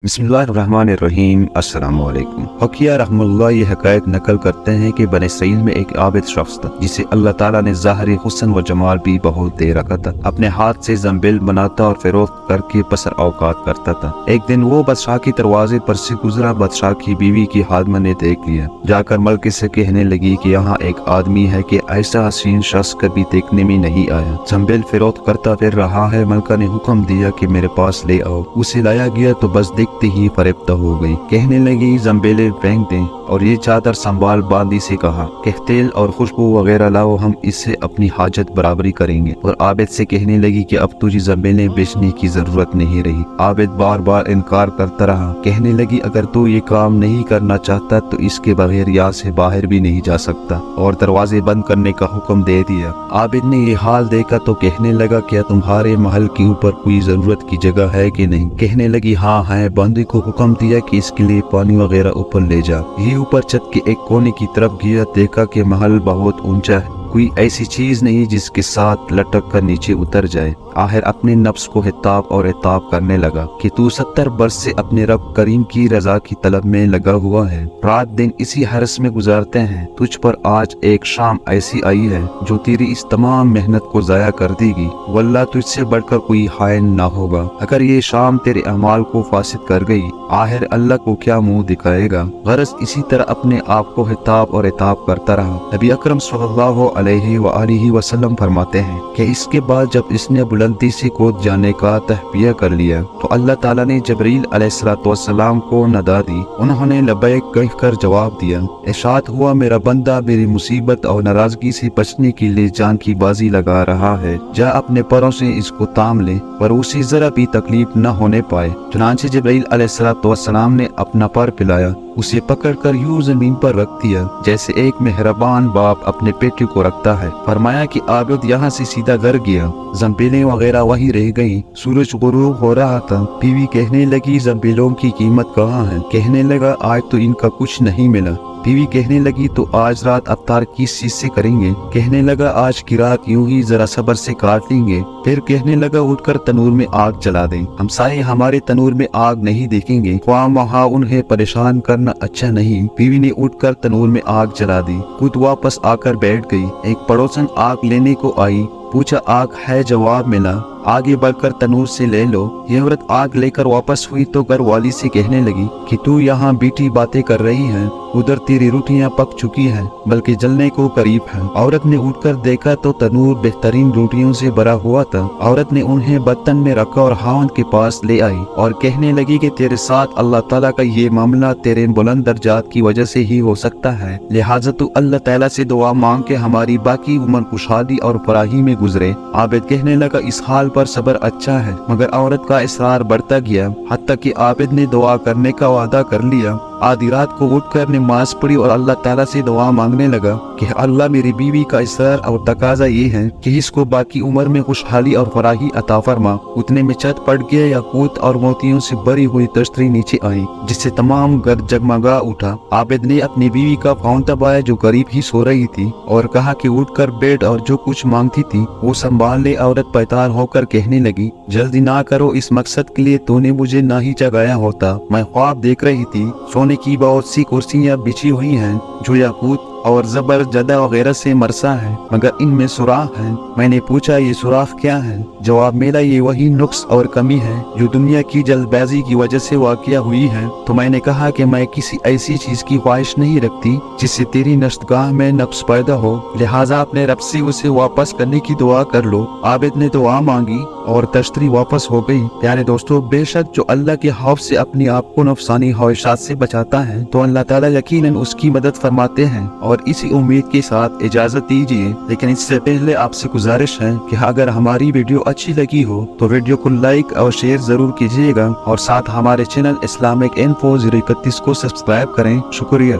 बिस्मिल्लाहिर्रहमानिर्रहीम। अस्सलामु अलैकुम। हकिया रहमतुल्लाह ये हकायत नकल करते हैं कि बने इसराइल में एक आबिद शख्स था जिसे अल्लाह ताला ने ज़ाहिरी हुस्न व जमाल भी बहुत दे रखा था। अपने हाथ से जम्बिल बनाता और फरोख्त करके पसर औकात करता था। एक दिन वो बादशाह के दरवाजे पर से गुजरा। बादशाह की बीवी की खादमा ने देख लिया। जाकर मलके से कहने लगी कि यहाँ एक आदमी है कि ऐसा हसीन शख्स कभी देखने में नहीं आया, जम्बिल फरोख्त करता फिर रहा है। मलका ने हुक्म दिया कि मेरे पास ले आओ। उसे लाया गया तो बस देखते ही फरेफ्ता हो गई। कहने लगी जम्बेले फेंक दें और ये चादर संभाल बांदी से कहा कि तेल और खुशबू वगैरह लाओ, हम इससे अपनी हाजत बराबरी करेंगे। और आबिद से कहने लगी कि अब तुझे जम्बेले बेचने की जरूरत नहीं रही। आबिद बार बार इनकार करता रहा। कहने लगी अगर तू ये काम नहीं करना चाहता तो इसके बगैर यहाँ से बाहर भी नहीं जा सकता, और दरवाजे बंद करने का हुक्म दे दिया। आबिद ने ये हाल देखा तो कहने लगा क्या तुम्हारे महल के ऊपर कोई जरूरत की जगह है कि नहीं? कहने लगी हाँ है। बंदी को हुक्म दिया कि इसके लिए पानी वगैरह ऊपर ले जा। ये ऊपर छत के एक कोने की तरफ गया। देखा कि महल बहुत ऊंचा है, कोई ऐसी चीज नहीं जिसके साथ लटक कर नीचे उतर जाए। आखिर अपने नफ्स को हिताब और इताब करने लगा कि तू 70 वर्ष से अपने रब करीम की रजा की तलब में लगा हुआ है, रात दिन इसी हरस में गुजारते हैं। तुझ पर आज एक शाम ऐसी आई है जो तेरी इस तमाम मेहनत को जाया कर देगी। वल्लाह तुझसे बढ़कर कोई हायन ना होगा। अगर ये शाम तेरे अमाल को फासिद कर गई, आखिर अल्लाह को क्या मुंह दिखाएगा। गरज इसी तरह अपने आप को हिताब और इताब करता रहा। नबी अकरम सल्लल्लाहु अलैहि वसल्लम फरमाते हैं कि इसके बाद जब इसने बुलंदी से कूद जाने का तहबिया कर लिया तो अल्लाह ताला ने जबरील अलैहिस्सलाम को नदा दी। उन्होंने लबैक कहकर जवाब दिया। इरशाद हुआ मेरा बंदा मेरी मुसीबत और नाराजगी से बचने के लिए जान की बाजी लगा रहा है, जा अपने पैरों से इसको ताम ले पर उसे जरा भी तकलीफ न होने पाए। चुनांचे जबरील अलैहिस्सलाम ने अपना पर पिलाया, उसे पकड़कर यूं जमीन पर रख दिया जैसे एक मेहरबान बाप अपने बेटे को रखता है। फरमाया कि आबिद यहाँ से सीधा घर गया, जम्बिलें वगैरह वहीं रह गईं। सूरज गुरूब हो रहा था। बीवी कहने लगी जम्बिलों की कीमत कहाँ है? कहने लगा आज तो इनका कुछ नहीं मिला। बीवी कहने लगी तो आज रात अफ्तार किस चीज से करेंगे? कहने लगा आज की रात यूं ही जरा सब्र से काट लेंगे। फिर कहने लगा उठकर तनूर में आग जला दें, हमसाये हमारे तनूर में आग नहीं देखेंगे, ख्वाह वहाँ उन्हें परेशान करना अच्छा नहीं। बीवी ने उठकर तनूर में आग जला दी, खुद वापस आकर बैठ गई। एक पड़ोसन आग लेने को आई, पूछा आग है? जवाब मिला आगे बढ़कर तनूर से ले लो। ये औरत आग लेकर वापस हुई तो घर वाली से कहने लगी कि तू यहाँ बीठी बातें कर रही है, उधर तेरी रोटियां पक चुकी हैं, बल्कि जलने को करीब है। औरत ने उठकर देखा तो तनूर बेहतरीन रोटियों से भरा हुआ था। औरत ने उन्हें बर्तन में रखा और खावंद के पास ले आई और कहने लगी कि तेरे साथ अल्लाह ताला का ये मामला तेरे बुलंद दर्जात की वजह से ही हो सकता है, लिहाजा तू अल्लाह ताला से दुआ मांग के हमारी बाकी उम्र खुशहाली और फराही में गुजरे। आबिद कहने लगा इस हाल पर सबर अच्छा है, मगर औरत का इसरार बढ़ता गया हत्ता कि आबिद ने दुआ करने का वादा कर लिया। आधी रात को उठकर नमाज पढ़ी और अल्लाह ताला से दुआ मांगने लगा कि अल्लाह मेरी बीवी का इसरार और तकाजा ये है कि इसको बाकी उम्र में खुशहाली और फराही अता फरमा। उतने में छत पड़ गया, याकूत और मोतियों से भरी हुई तश्तरी नीचे आई जिससे तमाम घर जगमगा उठा। आबिद ने अपनी बीवी का पाँव दबाया जो करीब ही सो रही थी और कहा कि उठकर बैठ और जो कुछ मांगती थी वो संभाल ले। औरत पैतार होकर कहने लगी जल्दी ना करो, इस मकसद के लिए तूने मुझे ना ही जगाया होता। मैं ख्वाब देख रही थी, सोने की बहुत सी कुर्सियां बिछी हुई हैं जो याकूत और जबरजदा वगैरह से मरसा है, मगर इनमें सुराख है। मैंने पूछा ये सुराख क्या है? जवाब मिला ये वही नुक्स और कमी है जो दुनिया की जल्दबाजी की वजह से वाक़या हुई है। तो मैंने कहा कि मैं किसी ऐसी चीज की ख्वाहिश नहीं रखती जिससे तेरी नस्तगाह में नक्स पैदा हो, लिहाजा अपने रब से उसे वापस करने की दुआ कर लो। आबिद ने दुआ मांगी और तश्तरी वापस हो गई। प्यारे दोस्तों, बेशक जो अल्लाह के खौफ से अपने आप को नफसानी ख्वाहिशात से बचाता है तो अल्लाह ताला यकीनन उसकी मदद फरमाते हैं। और इसी उम्मीद के साथ इजाजत दीजिए, लेकिन इससे पहले आपसे गुजारिश है कि अगर हमारी वीडियो अच्छी लगी हो तो वीडियो को लाइक और शेयर जरूर कीजिएगा और साथ हमारे चैनल इस्लामिक इन्फो 031 को सब्सक्राइब करें। शुक्रिया।